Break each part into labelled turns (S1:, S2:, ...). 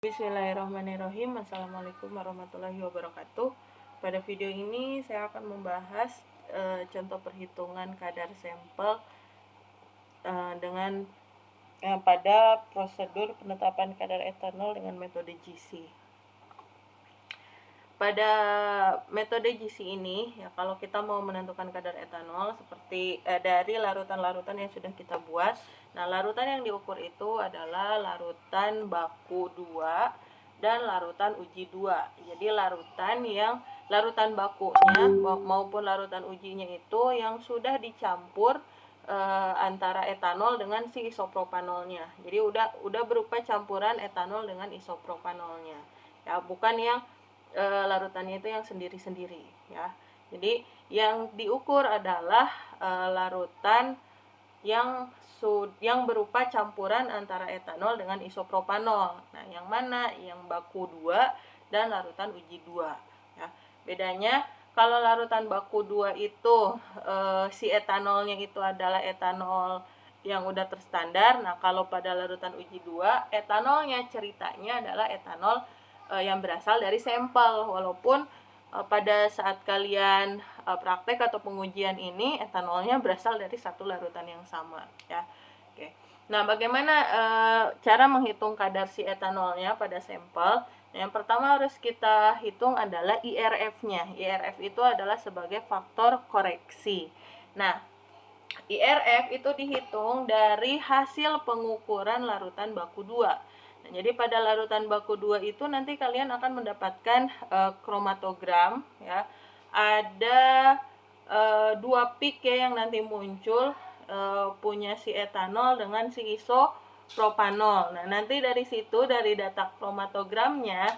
S1: Bismillahirrahmanirrahim. Assalamualaikum warahmatullahi wabarakatuh. Pada video ini saya akan membahas contoh perhitungan kadar sampel dengan pada prosedur penetapan kadar etanol dengan metode GC. Pada metode GC ini, ya, kalau kita mau menentukan kadar etanol seperti dari larutan-larutan yang sudah kita buat. Nah, larutan yang diukur itu adalah larutan baku 2 dan larutan uji 2. Jadi larutan bakunya maupun larutan ujinya itu yang sudah dicampur antara etanol dengan si isopropanolnya. Jadi udah berupa campuran etanol dengan isopropanolnya. Ya, bukan yang larutannya itu yang sendiri-sendiri, ya. Jadi yang diukur adalah larutan yang berupa campuran antara etanol dengan isopropanol. Nah, yang mana? Yang baku 2 dan larutan uji 2, ya. Bedanya kalau larutan baku 2 itu si etanolnya itu adalah etanol yang udah terstandar. Nah, kalau pada larutan uji 2, etanolnya ceritanya adalah etanol yang berasal dari sampel, walaupun pada saat kalian praktek atau pengujian ini etanolnya berasal dari satu larutan yang sama, ya. Oke. Nah, bagaimana cara menghitung kadar si etanolnya pada sampel? Yang pertama harus kita hitung adalah IRF-nya. IRF itu adalah sebagai faktor koreksi. Nah, IRF itu dihitung dari hasil pengukuran larutan baku 2. Nah, jadi pada larutan baku 2 itu nanti kalian akan mendapatkan kromatogram, ya. Ada 2 peak ya yang nanti muncul punya si etanol dengan si isopropanol. Nah, nanti dari situ, dari data kromatogramnya,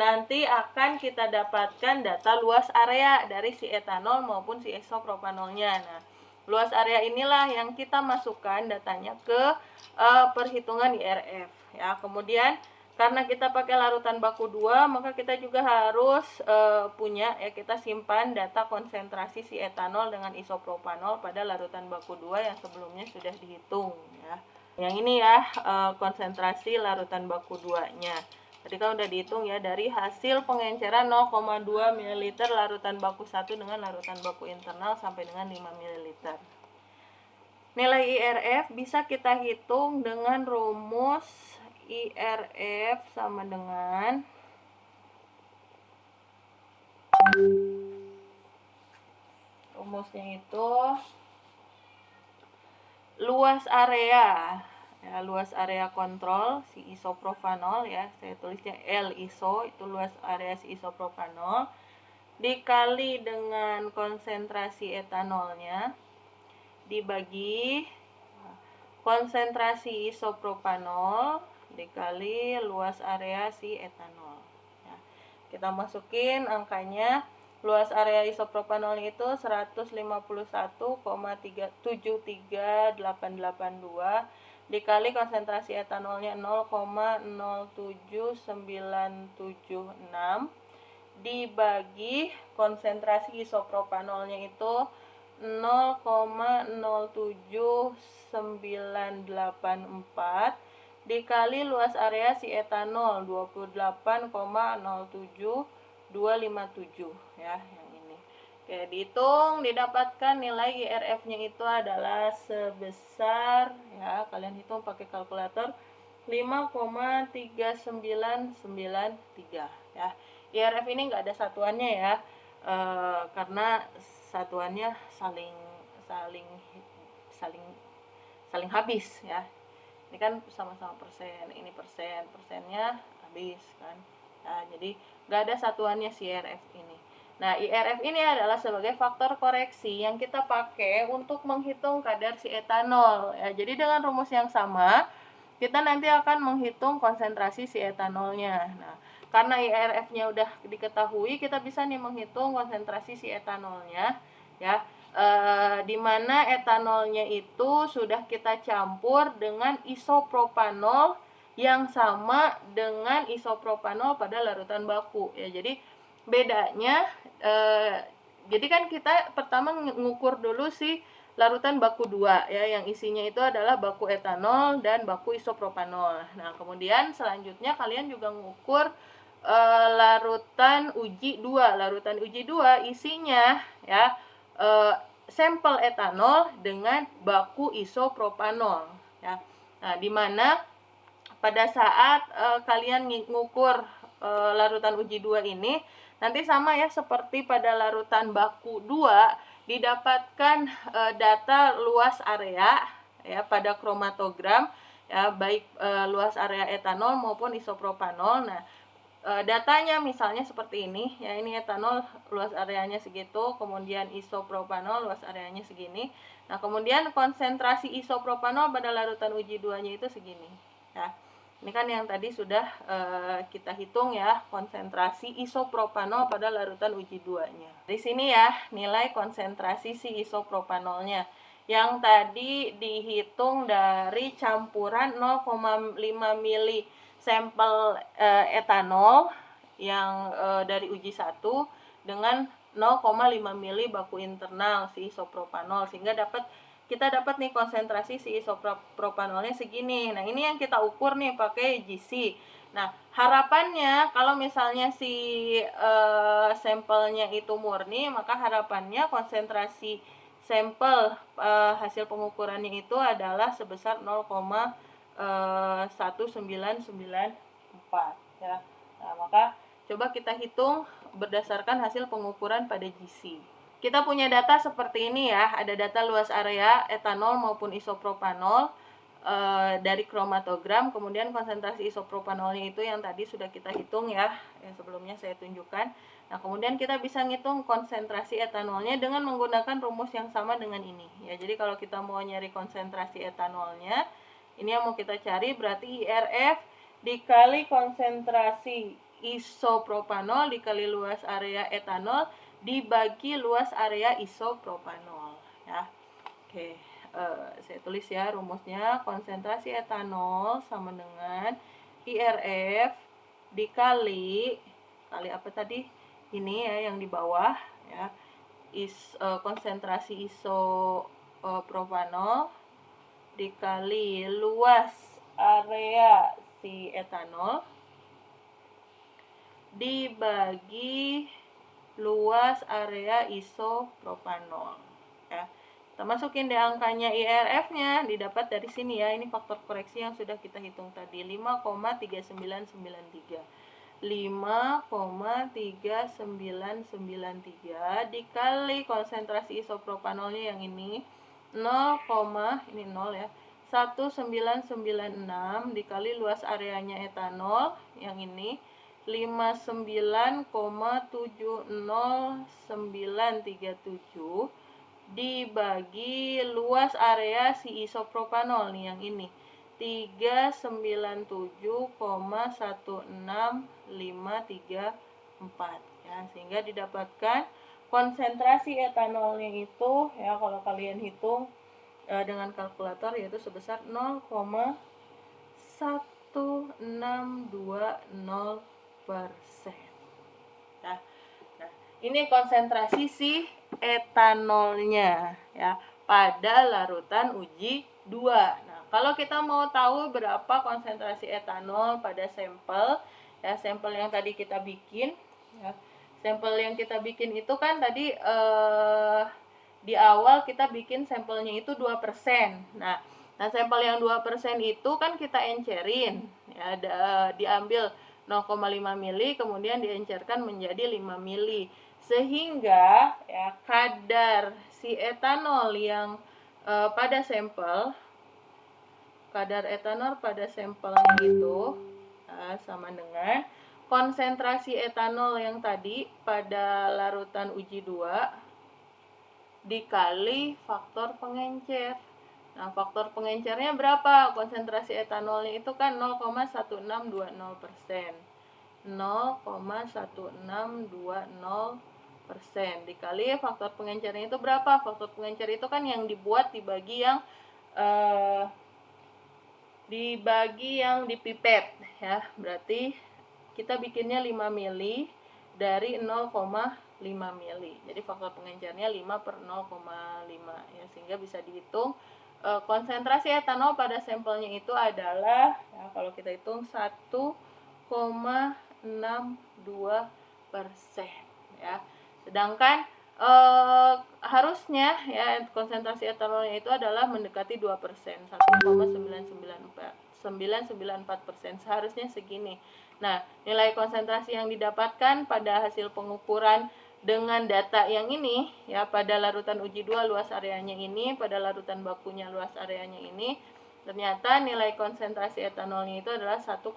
S1: nanti akan kita dapatkan data luas area dari si etanol maupun si isopropanolnya. Nah, luas area inilah yang kita masukkan datanya ke perhitungan IRF, ya. Kemudian karena kita pakai larutan baku 2, maka kita juga harus punya, ya, kita simpan data konsentrasi si etanol dengan isopropanol pada larutan baku 2 yang sebelumnya sudah dihitung, ya. Yang ini ya konsentrasi larutan baku 2-nya. Tadi kan udah dihitung ya, dari hasil pengenceran 0,2 ml larutan baku 1 dengan larutan baku internal sampai dengan 5 ml. Nilai IRF bisa kita hitung dengan rumus IRF sama dengan rumusnya itu luas area, ya, luas area kontrol si isopropanol, ya, saya tulisnya L iso, itu luas area si isopropanol dikali dengan konsentrasi etanolnya dibagi konsentrasi isopropanol dikali luas area si etanol, ya. Kita masukin angkanya. Luas area isopropanol itu 151,73882 dikali konsentrasi etanolnya 0,07976 dibagi konsentrasi isopropanolnya itu 0,07984 dikali luas area si etanol 28,07257, ya, yang ini. Oke, dihitung, didapatkan nilai IRF-nya itu adalah sebesar, ya, kalian hitung pakai kalkulator, 5,3993, ya. IRF ini enggak ada satuannya, ya. Karena satuannya saling habis, ya. Ini kan sama-sama persen, ini persennya habis kan. Nah, jadi nggak ada satuannya si IRF ini. Nah, IRF ini adalah sebagai faktor koreksi yang kita pakai untuk menghitung kadar si etanol, ya. Jadi dengan rumus yang sama kita nanti akan menghitung konsentrasi si etanolnya. Nah, karena IRF-nya udah diketahui, kita bisa nih menghitung konsentrasi si etanolnya, ya. Di mana etanolnya itu sudah kita campur dengan isopropanol yang sama dengan isopropanol pada larutan baku, ya. Jadi bedanya jadi kan kita pertama ngukur dulu si larutan baku 2 ya, yang isinya itu adalah baku etanol dan baku isopropanol. Nah, kemudian selanjutnya kalian juga mengukur larutan uji 2. Larutan uji 2 isinya ya sampel etanol dengan baku isopropanol ya. Nah, di mana pada saat kalian ngukur larutan uji 2 ini nanti sama ya seperti pada larutan baku 2, didapatkan data luas area ya pada kromatogram ya, baik luas area etanol maupun isopropanol. Nah, datanya misalnya seperti ini ya, ini etanol luas areanya segitu, kemudian isopropanol luas areanya segini. Nah, kemudian konsentrasi isopropanol pada larutan uji 2-nya itu segini ya. Ini kan yang tadi sudah kita hitung ya, konsentrasi isopropanol pada larutan uji 2-nya. Di sini ya, nilai konsentrasi si isopropanolnya. Yang tadi dihitung dari campuran 0,5 mili sampel etanol yang dari uji 1 dengan 0,5 mili baku internal si isopropanol, sehingga kita dapat nih konsentrasi si isopropanolnya segini. Nah, ini yang kita ukur nih pakai GC. Nah, harapannya kalau misalnya si sampelnya itu murni, maka harapannya konsentrasi sampel hasil pengukurannya itu adalah sebesar 0,1994 ya. Nah, maka coba kita hitung berdasarkan hasil pengukuran pada GC. Kita punya data seperti ini ya, ada data luas area etanol maupun isopropanol dari kromatogram, kemudian konsentrasi isopropanolnya itu yang tadi sudah kita hitung ya, yang sebelumnya saya tunjukkan. Nah, kemudian kita bisa ngitung konsentrasi etanolnya dengan menggunakan rumus yang sama dengan ini ya. Jadi kalau kita mau nyari konsentrasi etanolnya, ini yang mau kita cari berarti IRF dikali konsentrasi isopropanol dikali luas area etanol dibagi luas area isopropanol ya. Oke, saya tulis ya rumusnya. Konsentrasi etanol sama dengan IRF dikali apa tadi? Ini ya yang di bawah ya. Konsentrasi isopropanol dikali luas area si etanol dibagi luas area isopropanol ya. Kita masukin deh angkanya IRF-nya, didapat dari sini ya. Ini faktor koreksi yang sudah kita hitung tadi, 5,3993. 5,3993 dikali konsentrasi isopropanolnya yang ini 0, ini 0 ya. 1996 dikali luas areanya etanol yang ini 59,70937 dibagi luas area si isopropanol nih yang ini 397,16534 ya, sehingga didapatkan konsentrasi etanolnya itu ya, kalau kalian hitung dengan kalkulator yaitu sebesar 0,1620%. Nah, ini konsentrasi si etanolnya ya pada larutan uji 2. Nah, kalau kita mau tahu berapa konsentrasi etanol pada sampel ya, sampel yang tadi kita bikin ya. Sampel yang kita bikin itu kan tadi di awal kita bikin sampelnya itu 2%. Nah, sampel yang 2% itu kan kita encerin ya, diambil 0,5 mili kemudian diencerkan menjadi 5 mili. Sehingga ya kadar si etanol yang pada sampel, kadar etanol pada sampelnya itu sama dengan konsentrasi etanol yang tadi pada larutan uji 2 dikali faktor pengencer. Nah, faktor pengencernya berapa? Konsentrasi etanolnya itu kan 0,1620%. 0,1620% dikali faktor pengencernya itu berapa? Faktor pengencer itu kan yang dibuat dibagi yang dipipet ya. Berarti kita bikinnya 5 mili dari 0,16 5 mili. Jadi faktor pengencernya 5 per 0,5 ya, sehingga bisa dihitung konsentrasi etanol pada sampelnya itu adalah ya, kalau kita hitung 1,62% ya. Sedangkan harusnya ya konsentrasi etanolnya itu adalah mendekati 2%, 1,994%, seharusnya segini. Nah, nilai konsentrasi yang didapatkan pada hasil pengukuran dengan data yang ini ya, pada larutan uji 2 luas areanya ini, pada larutan bakunya luas areanya ini, ternyata nilai konsentrasi etanolnya itu adalah 1,62%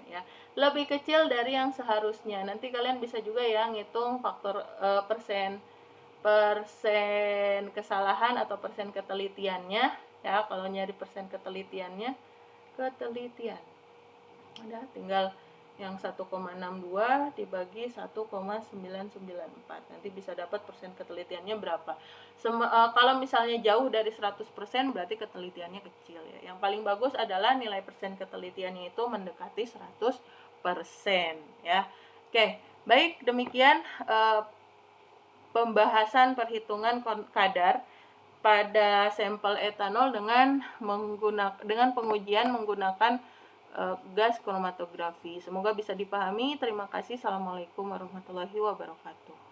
S1: ya. Lebih kecil dari yang seharusnya. Nanti kalian bisa juga ya ngitung faktor persen kesalahan atau persen ketelitiannya ya. Kalau nyari persen ketelitian ada tinggal yang 1,62 dibagi 1,994. Nanti bisa dapat persen ketelitiannya berapa. Kalau misalnya jauh dari 100% berarti ketelitiannya kecil ya. Yang paling bagus adalah nilai persen ketelitiannya itu mendekati 100% ya. Oke, baik, demikian pembahasan perhitungan kadar pada sampel etanol dengan pengujian menggunakan gas kromatografi. Semoga bisa dipahami. Terima kasih. Assalamualaikum warahmatullahi wabarakatuh.